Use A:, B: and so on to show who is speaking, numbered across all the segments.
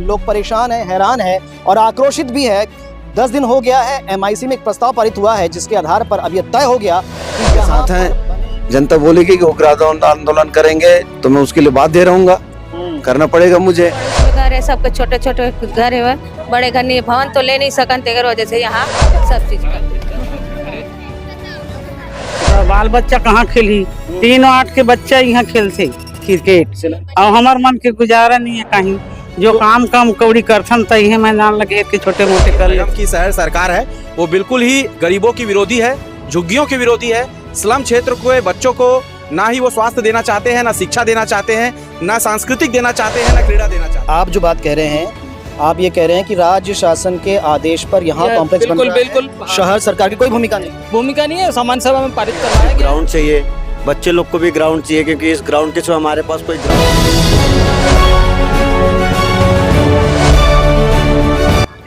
A: लोग परेशान हैं, हैरान हैं और आक्रोशित भी है। 10 दिन हो गया है, MIC में एक प्रस्ताव पारित हुआ है जिसके आधार पर अब यह तय हो गया कि यहाँ
B: साथ है जनता बोलेगी कि उग्र आंदोलन करेंगे तो मैं उसके लिए बाध्य रहूंगा, करना पड़ेगा मुझे।
C: घर है, सबके छोटे छोटे घर है, बड़े घर नहीं, भवन तो ले नहीं सकन तेगर वजह से यहाँ सब चीज
D: बाल बच्चा कहाँ खेली, 3-8 के बच्चा यहाँ खेलते क्रिकेट और हमार मन के गुजारा नहीं है कहीं। जो काम कौड़ी करथन तही मैदान लगे के छोटे मोटे कर ले।
E: की शहर सरकार है वो बिल्कुल ही गरीबों की विरोधी है, झुग्गियों की विरोधी है। स्लम क्षेत्र के बच्चों को ना ही वो स्वास्थ्य देना चाहते हैं, ना शिक्षा देना चाहते हैं, ना सांस्कृतिक देना चाहते हैं, ना क्रीड़ा देना चाहते हैं।
A: आप जो बात कह रहे हैं, आप ये कह रहे हैं कि राज्य शासन के आदेश पर यहाँ कॉम्प्लेक्स बन रहा है।
F: बिल्कुल
A: शहर सरकार की कोई भूमिका नहीं
F: है। सामान्य सभा में पारित करवाया गया।
B: ग्राउंड चाहिए, बच्चे लोग को भी ग्राउंड चाहिए क्योंकि इस ग्राउंड के सिवा हमारे पास कोई ग्राउंड।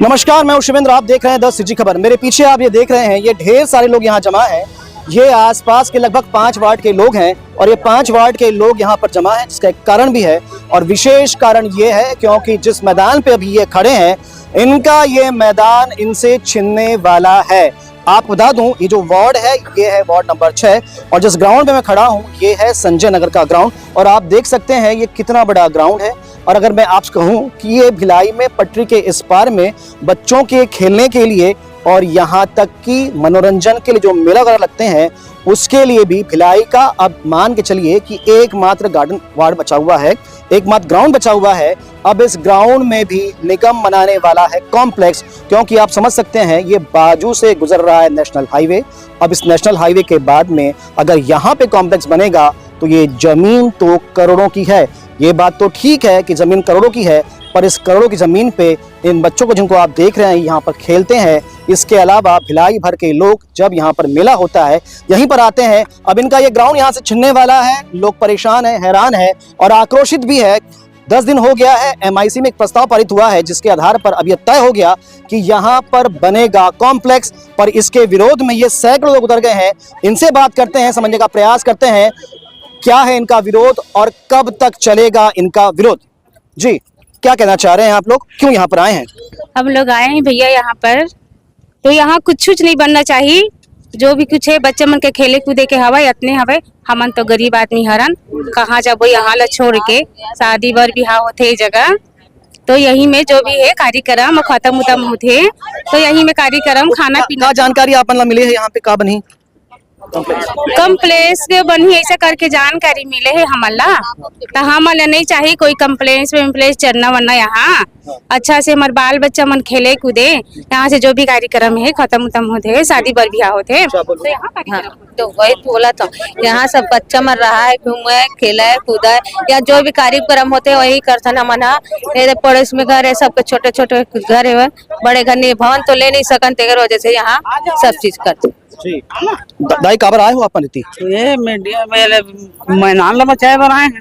A: नमस्कार, मैं हूं शिवेंद्र, आप देख रहे हैं 10 सिटी खबर। मेरे पीछे आप ये देख रहे हैं, ये ढेर सारे लोग यहाँ जमा हैं। ये आसपास के लगभग 5 वार्ड के लोग हैं और ये 5 वार्ड के लोग यहाँ पर जमा हैं, जिसका एक कारण भी है और विशेष कारण ये है क्योंकि जिस मैदान पे अभी ये खड़े हैं, इनका ये मैदान इनसे छिनने वाला है। आप बता दूं, ये जो वार्ड है ये है वार्ड नंबर 6 और जिस ग्राउंड में मैं खड़ा हूं ये है संजय नगर का ग्राउंड और आप देख सकते हैं ये कितना बड़ा ग्राउंड है। और अगर मैं आपसे कहूं कि ये भिलाई में पटरी के इस पार में बच्चों के खेलने के लिए और यहाँ तक कि मनोरंजन के लिए जो मेला वगैरह लगते हैं उसके लिए भी भिलाई का अब मान के चलिए कि एकमात्र गार्डन वार्ड बचा हुआ है, एकमात्र ग्राउंड बचा हुआ है। अब इस ग्राउंड में भी निगम बनाने वाला है कॉम्प्लेक्स, क्योंकि आप समझ सकते हैं ये बाजू से गुजर रहा है नेशनल हाईवे। अब इस नेशनल हाईवे के बाद में अगर यहाँ पे कॉम्प्लेक्स बनेगा तो ये जमीन तो करोड़ों की है। ये बात तो ठीक है कि जमीन करोड़ों की है, पर इस करोड़ों की जमीन पे इन बच्चों को जिनको आप देख रहे हैं यहाँ पर खेलते हैं, इसके अलावा भिलाई भर के लोग जब यहाँ पर मेला होता है यहीं पर आते हैं। अब इनका ये ग्राउंड यहाँ से छिनने वाला है, लोग परेशान हैं, हैरान हैं और आक्रोशित भी है। 10 दिन हो गया है, MIC में एक प्रस्ताव पारित हुआ है जिसके आधार पर अब यह तय हो गया कि यहाँ पर बनेगा कॉम्प्लेक्स, पर इसके विरोध में ये सैकड़ों लोग उतर गए हैं। इनसे बात करते हैं, समझने का प्रयास करते हैं क्या है इनका विरोध और कब तक चलेगा इनका विरोध। जी, क्या कहना चाह रहे हैं आप लोग, क्यों यहाँ पर आए हैं?
C: हम लोग आए हैं भैया यहाँ पर, तो यहाँ कुछ नहीं बनना चाहिए। जो भी कुछ है बच्चे मन के खेले कूदे के हवा इतने हवे, हमन तो गरीब आदमी हरन कहाँ जब यहाँ ला छोड़ के शादी बर बिहाव होते जगह, तो यही में जो भी है कार्यक्रम खत्म उतम होते, तो यही में कार्यक्रम खाना पीना।
A: जानकारी आप मिली है यहाँ पे का बनी
C: कम्प्लेक्स के बनी ऐसा करके जानकारी मिले है हमला, तो हमला नहीं चाहिए कोई कम्प्लेक्स वेम्प्लेक्स चलना वरना। यहाँ अच्छा से हमारे बाल बच्चा मन खेले कूदे, यहाँ से जो भी कार्यक्रम है खत्म उतम होते, शादी बर बियाह होते, तो यहाँ तो वही बोला था यहाँ सब बच्चा मन रहा है, घूमे खेला कूदा है, या जो भी कार्यक्रम होते वही करथन हमन। पड़ोस में घर है, सबके छोटे छोटे घर है, बड़े घर नहीं, भवन तो ले नहीं सकन तेगर वजह से यहाँ सब चीज करते।
A: दाई काबर आए हो आप?
D: ये मीडिया में मैदान ला बचाए बर आए हैं।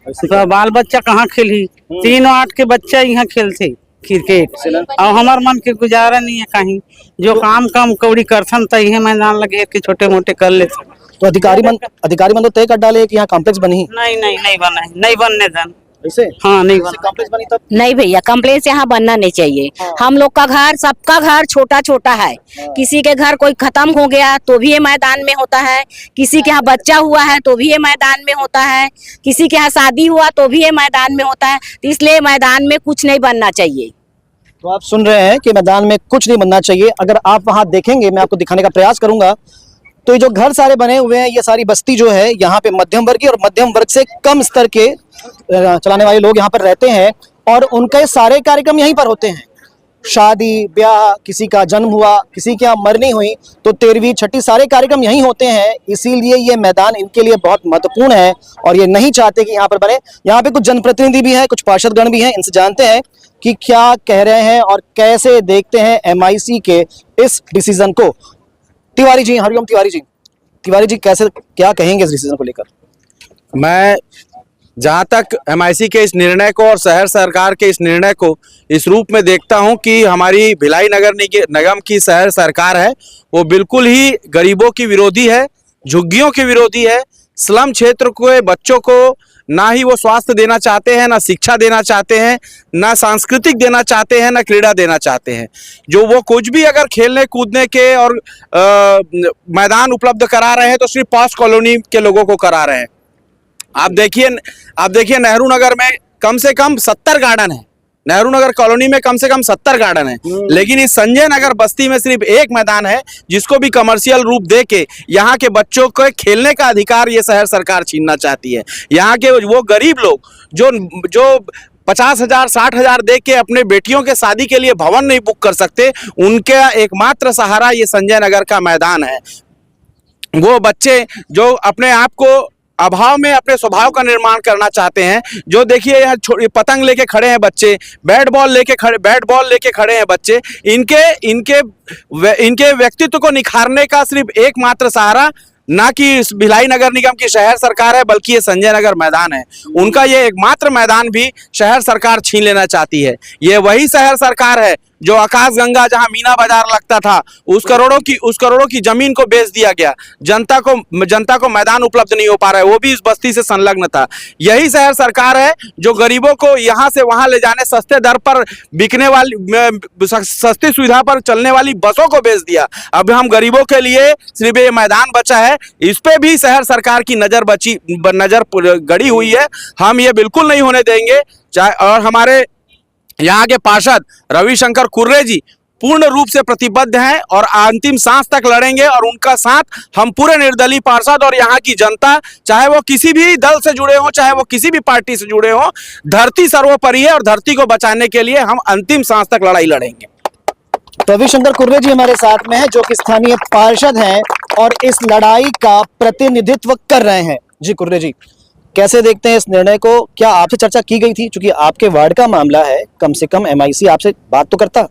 D: तो बाल बच्चा कहाँ खेली, 3-8 के बच्चा यहाँ खेलते क्रिकेट और हमार मन के गुजारा नहीं है कहीं। जो काम कौड़ी करथन तही मैदान लगे के छोटे मोटे कर लेते।
A: तो अधिकारी मन तो तय कर डाले कि यहाँ कॉम्प्लेक्स बनी?
D: नहीं बनने देन।
A: हाँ, नहीं
C: कॉम्प्लेक्स बनी तब नहीं भैया, कॉम्प्लेक्स यहाँ बनना नहीं चाहिए। हम लोग का घर, सबका घर छोटा छोटा है। किसी के घर कोई खत्म हो गया तो भी ये मैदान में होता है, किसी के यहाँ बच्चा हुआ है तो भी ये मैदान में होता है, किसी के यहाँ शादी हुआ तो भी ये मैदान में होता है। तो इसलिए मैदान में कुछ नहीं बनना चाहिए।
A: तो आप सुन रहे हैं कि मैदान में कुछ नहीं बनना चाहिए। अगर आप वहां देखेंगे, मैं आपको दिखाने का प्रयास करूंगा, तो ये जो घर सारे बने हुए हैं, ये सारी बस्ती जो है यहाँ पे मध्यम वर्ग की और मध्यम वर्ग से कम स्तर के चलाने वाले लोग यहाँ पर रहते हैं और उनके सारे कार्यक्रम यहीं पर होते हैं। शादी ब्याह, किसी का जन्म हुआ, किसी के यहाँ मरनी हुई, तो 13वीं 6ठी सारे कार्यक्रम यहीं होते हैं। इसीलिए ये मैदान इनके लिए बहुत महत्वपूर्ण है और ये नहीं चाहते कि यहाँ पर बने। यहाँ पे कुछ जनप्रतिनिधि भी हैं, कुछ पार्षदगण भी हैं, इनसे जानते हैं कि क्या कह रहे हैं और कैसे देखते हैं MIC के इस डिसीजन को। तिवारी जी, हरिओम तिवारी जी, कैसे क्या कहेंगे इस डिसीजन को लेकर?
E: मैं जहां तक MIC के इस निर्णय को और शहर सरकार के इस निर्णय को इस रूप में देखता हूं कि हमारी भिलाई नगर निगम की शहर सरकार है वो बिल्कुल ही गरीबों की विरोधी है, झुग्गियों की विरोधी है। स्लम क्षेत्र के बच्चों को ना ही वो स्वास्थ्य देना चाहते हैं, ना शिक्षा देना चाहते हैं, ना सांस्कृतिक देना चाहते हैं, ना क्रीड़ा देना चाहते हैं। जो वो कुछ भी अगर खेलने कूदने के और मैदान उपलब्ध करा रहे हैं तो सिर्फ पॉश कॉलोनी के लोगों को करा रहे हैं। आप देखिए नेहरू नगर में कम से कम 70 गार्डन है, नेहरू नगर कॉलोनी में कम से कम 70 गार्डन है, लेकिन इस संजय नगर बस्ती में सिर्फ एक मैदान है जिसको भी कमर्शियल रूप दे के यहाँ के बच्चों को खेलने का अधिकार ये शहर सरकार छीनना चाहती है। यहाँ के वो गरीब लोग जो 50,000 60,000 दे के अपने बेटियों के शादी के लिए भवन नहीं बुक कर सकते, उनका एकमात्र सहारा ये संजय नगर का मैदान है। वो बच्चे जो अपने आप को अभाव में अपने स्वभाव का निर्माण करना चाहते हैं, जो देखिए यहाँ पतंग लेके खड़े हैं बच्चे, बैट बॉल लेके खड़े हैं बच्चे, इनके व्यक्तित्व को निखारने का सिर्फ एकमात्र सहारा ना कि इस भिलाई नगर निगम की शहर सरकार है, बल्कि ये संजय नगर मैदान है। उनका ये एकमात्र मैदान भी शहर सरकार छीन लेना चाहती है। ये वही शहर सरकार है जो आकाशगंगा जहां मीना बाजार लगता था उस करोड़ों की जमीन को बेच दिया गया, जनता को मैदान उपलब्ध नहीं हो पा रहा है, वो भी इस बस्ती से संलग्न था। यही शहर सरकार है जो गरीबों को यहां से वहां ले जाने, सस्ते दर पर बिकने वाली, सस्ती सुविधा पर चलने वाली बसों को बेच दिया। अब हम गरीबों के लिए सिर्फ ये मैदान बचा है, इस पे भी शहर सरकार की नजर गड़ी हुई है। हम ये बिल्कुल नहीं होने देंगे। और हमारे यहाँ के पार्षद रविशंकर कुर्रे जी पूर्ण रूप से प्रतिबद्ध हैं और अंतिम सांस तक लड़ेंगे, और उनका साथ हम पूरे निर्दलीय पार्षद और यहाँ की जनता, चाहे वो किसी भी दल से जुड़े हों, चाहे वो किसी भी पार्टी से जुड़े हों, धरती सर्वोपरि है और धरती को बचाने के लिए हम अंतिम सांस तक लड़ाई लड़ेंगे।
A: तो रविशंकर कुर्रे जी हमारे साथ में हैं, जो कि स्थानीय पार्षद हैं और इस लड़ाई का प्रतिनिधित्व कर रहे हैं। जी कुर्रे जी, कैसे देखते हैं इस निर्णय को? क्या आपसे चर्चा की गई थी? क्योंकि आपके वार्ड का मामला है, कम से कम MIC आपसे बात तो करता।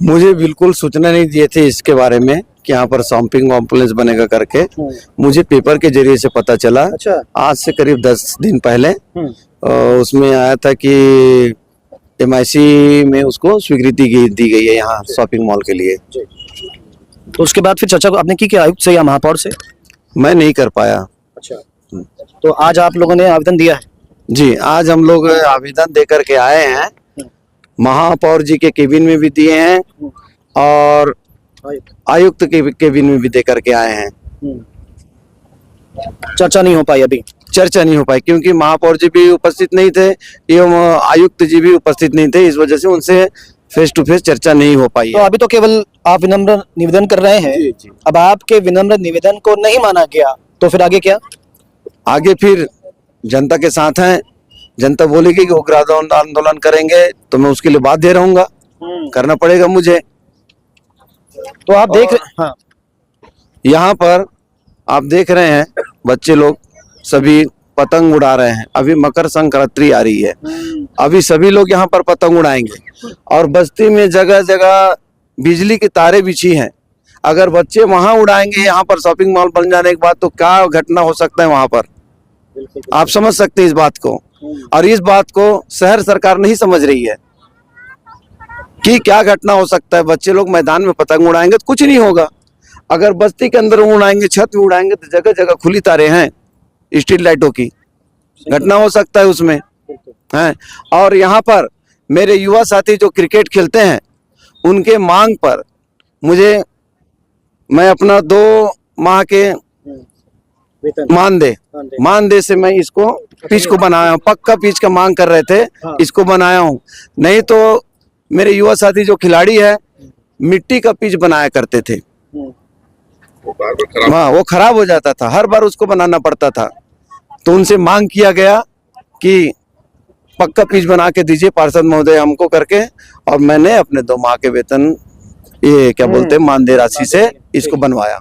B: मुझे बिल्कुल सूचना नहीं दिए थे इसके बारे में कि यहाँ पर शॉपिंग कॉम्प्लेक्स बनेगा करके। मुझे पेपर के जरिए से पता चला।
A: अच्छा।
B: आज से करीब 10 दिन पहले उसमें आया था कि MIC में उसको स्वीकृति दी गई है यहाँ शॉपिंग मॉल के लिए।
A: तो उसके बाद फिर चर्चा आपने की आयुक्त से या महापौर से?
B: मैं नहीं कर पाया।
A: अच्छा, तो आज आप लोगों ने आवेदन दिया है?
B: जी, आज हम लोग आवेदन दे करके आए हैं, महापौर जी के केबिन में भी दिए हैं और आयुक्त के केबिन में भी दे करके आए हैं।
A: चर्चा नहीं हो पाई अभी?
B: चर्चा नहीं हो पाई क्योंकि महापौर जी भी उपस्थित नहीं थे एवं आयुक्त जी भी उपस्थित नहीं थे, इस वजह से उनसे फेस टू फेस चर्चा नहीं हो पाई
A: तो अभी तो केवल आप विनम्र निवेदन कर रहे हैं।
B: जी।
A: अब आपके विनम्र निवेदन को नहीं माना गया तो फिर आगे क्या?
B: आगे फिर जनता के साथ हैं, जनता बोलेगी कि उग्र आंदोलन करेंगे तो मैं उसके लिए बाध्य रहूंगा, करना पड़ेगा मुझे।
A: तो आप देख रहे हाँ,
B: यहाँ पर आप देख रहे हैं बच्चे लोग सभी पतंग उड़ा रहे हैं। अभी मकर संक्रांति आ रही है, अभी सभी लोग यहाँ पर पतंग उड़ाएंगे और बस्ती में जगह जगह बिजली की तारें बिछी हैं। अगर बच्चे वहां उड़ाएंगे यहाँ पर शॉपिंग मॉल बन जाने के बाद तो क्या घटना हो सकता है वहां पर, आप समझ सकते हैं इस बात को। और इस बात को शहर सरकार नहीं समझ रही है कि क्या घटना हो सकता है। बच्चे लोग मैदान में पतंग उड़ाएंगे तो कुछ नहीं होगा, अगर बस्ती के अंदर उड़ाएंगे, छत में उड़ाएंगे तो जगह जगह खुली तारें हैं स्ट्रीट लाइटों की, घटना हो सकता है उसमें है। और यहाँ पर मेरे युवा साथी जो क्रिकेट खेलते हैं उनके मांग पर मैं अपना 2 माह के मानदेय से मैं इसको पिच को बनाया हूँ। पक्का पिच का मांग कर रहे थे, इसको बनाया हूँ। नहीं तो मेरे युवा साथी जो खिलाड़ी है मिट्टी का पिच बनाया करते थे, हाँ वो खराब हो जाता था, हर बार उसको बनाना पड़ता था। तो उनसे मांग किया गया कि पक्का पिच बना के दीजिए पार्षद महोदय हमको करके, और मैंने अपने 2 माह के वेतन ये क्या बोलते हैं मानदेय राशि से इसको बनवाया।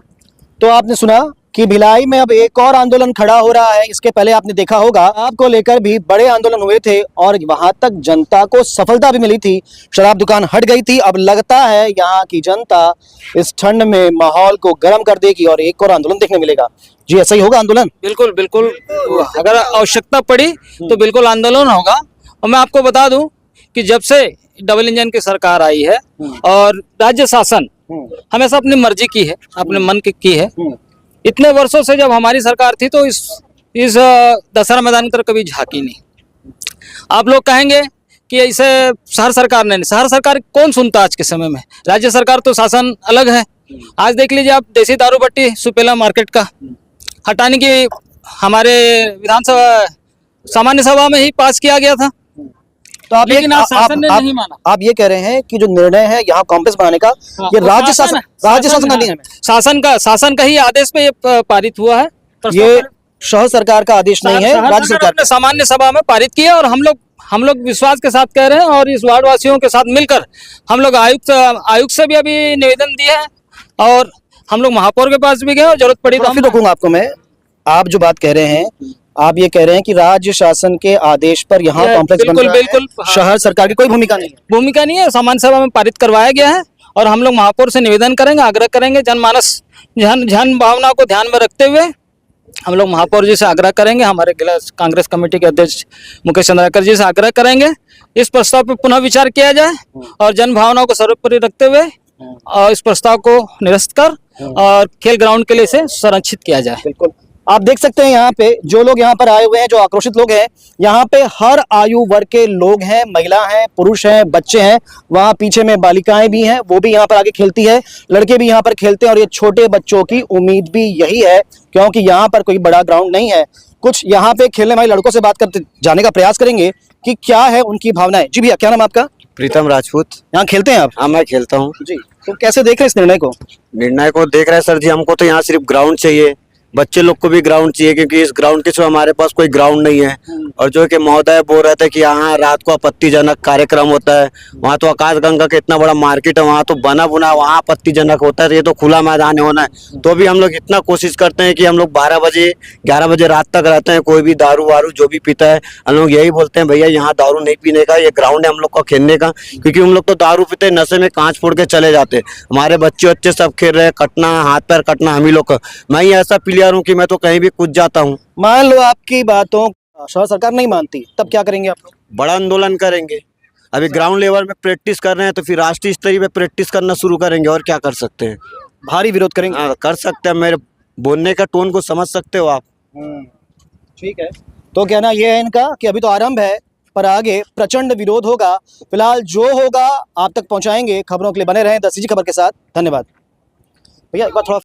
A: तो आपने सुना कि भिलाई में अब एक और आंदोलन खड़ा हो रहा है। इसके पहले आपने देखा होगा आपको लेकर भी बड़े आंदोलन हुए थे और वहां तक जनता को सफलता भी मिली थी, शराब दुकान हट गई थी। अब लगता है यहाँ की जनता इस ठंड में माहौल को गर्म कर देगी और एक और आंदोलन देखने मिलेगा। जी ऐसा ही होगा आंदोलन?
F: बिल्कुल बिल्कुल, अगर आवश्यकता पड़ी तो बिल्कुल आंदोलन होगा। और मैं आपको बता दूं कि जब से डबल इंजन की सरकार आई है और राज्य शासन हमेशा अपनी मर्जी की है, अपने मन की है। इतने वर्षों से जब हमारी सरकार थी तो इस दशहरा मैदान की तरफ कभी झांकी नहीं। आप लोग कहेंगे कि ऐसे शहर सरकार ने, शहर सरकार कौन सुनता आज के समय में, राज्य सरकार तो शासन अलग है। आज देख लीजिए आप, देसी दारू भट्टी सुपेला मार्केट का हटाने की हमारे विधानसभा सामान्य सभा में ही पास किया गया था,
A: तो आप
F: लेकिन आज शासन ने नहीं माना।
A: आप ये कह रहे हैं कि जो निर्णय है यहाँ कॉम्प्लेक्स बनाने का, ये राज्य शासन का नियम है,
F: शासन का ही आदेश पे ये पारित हुआ है।
A: ये शहर सरकार का आदेश नहीं है, राज्य सरकार
F: ने सामान्य सभा में पारित किया। और हम लोग विश्वास के साथ कह रहे हैं और इस वार्ड वासियों के साथ मिलकर हम लोग आयुक्त से भी अभी निवेदन दिए हैं और हम लोग महापौर के पास भी गए और जरूरत पड़ी तो
A: काफी रोकूंगा आपको मैं। आप जो बात कह रहे हैं, आप ये कह रहे हैं कि राज्य शासन के आदेश पर यहाँ कॉम्प्लेक्स बन रहा है,
F: बिल्कुल
A: शहर सरकार की कोई भूमिका नहीं है।
F: सामान्य सभा में पारित करवाया गया है और हम लोग महापौर से निवेदन करेंगे, आग्रह करेंगे, जन भावना को ध्यान में रखते हुए हम लोग महापौर जी से आग्रह करेंगे, हमारे जिला कांग्रेस कमेटी के अध्यक्ष मुकेश चंद्राकर जी से आग्रह करेंगे इस प्रस्ताव पर पुनः विचार किया जाए और जन भावनाओं को सर्वोपरि रखते हुए और इस प्रस्ताव को निरस्त कर और खेल ग्राउंड के लिए इसे संरक्षित किया जाए।
A: बिल्कुल, आप देख सकते हैं यहाँ पे जो लोग यहाँ पर आए हुए हैं, जो आक्रोशित लोग हैं, यहाँ पे हर आयु वर्ग के लोग हैं, महिला हैं, पुरुष हैं, बच्चे हैं, वहाँ पीछे में बालिकाएं भी हैं, वो भी यहाँ पर आगे खेलती है, लड़के भी यहाँ पर खेलते हैं और ये छोटे बच्चों की उम्मीद भी यही है क्योंकि यहाँ पर कोई बड़ा ग्राउंड नहीं है। कुछ यहाँ पे खेलने वाले लड़कों से बात करते जाने का प्रयास करेंगे कि क्या है उनकी भावनाएं। जी भैया, क्या नाम आपका?
G: प्रीतम राजपूत।
A: यहाँ खेलते हैं आप?
G: हाँ, मैं खेलता हूँ
A: जी। तो कैसे देख रहे हैं इस निर्णय को?
G: निर्णय को देख रहे हैं सर जी, हमको तो यहाँ सिर्फ ग्राउंड चाहिए, बच्चे लोग को भी ग्राउंड चाहिए क्योंकि इस ग्राउंड के सिवा हमारे पास कोई ग्राउंड नहीं है। और जो कि महोदय बोल रहे थे कि यहाँ रात को आपत्तिजनक कार्यक्रम होता है, वहाँ तो आकाश गंगा का इतना बड़ा मार्केट है, वहाँ तो बना बुना वहाँ आपत्तिजनक होता है, ये तो खुला मैदान होना है। तो भी हम लोग इतना कोशिश करते हैं कि हम लोग 12 बजे 11 बजे रात तक रहते हैं, कोई भी दारू वारू जो भी पीता है हम लोग यही बोलते हैं भैया यहाँ दारू नहीं पीने का, ये ग्राउंड है हम लोग का खेलने का। क्योंकि हम लोग तो दारू पीते नशे में कांच फोड़ के चले जाते, हमारे बच्चे सब खेल रहे हैं, कटना हाथ पैर कटना हम ही लोग का। मैं ही ऐसा प्लेयर हूँ कि मैं तो कहीं भी कूद जाता हूँ।
A: मान लो आपकी बातों शहर सरकार नहीं मानती, तब क्या करेंगे आप लोग?
G: बड़ा आंदोलन करेंगे। अभी ग्राउंड लेवल में प्रैक्टिस कर रहे हैं तो फिर राष्ट्रीय स्तरीय पे प्रैक्टिस करना शुरू करेंगे। और क्या कर सकते हैं?
A: भारी विरोध करेंगे?
G: हाँ, कर सकते हैं। मेरे बोलने का टोन को समझ सकते हो आप?
A: ठीक है, तो कहना यह है इनका कि अभी तो आरंभ है पर आगे प्रचंड विरोध होगा। फिलहाल जो होगा आप तक पहुंचाएंगे। खबरों के लिए बने रहें द सिटी खबर के साथ। धन्यवाद। भैया एक बार थोड़ा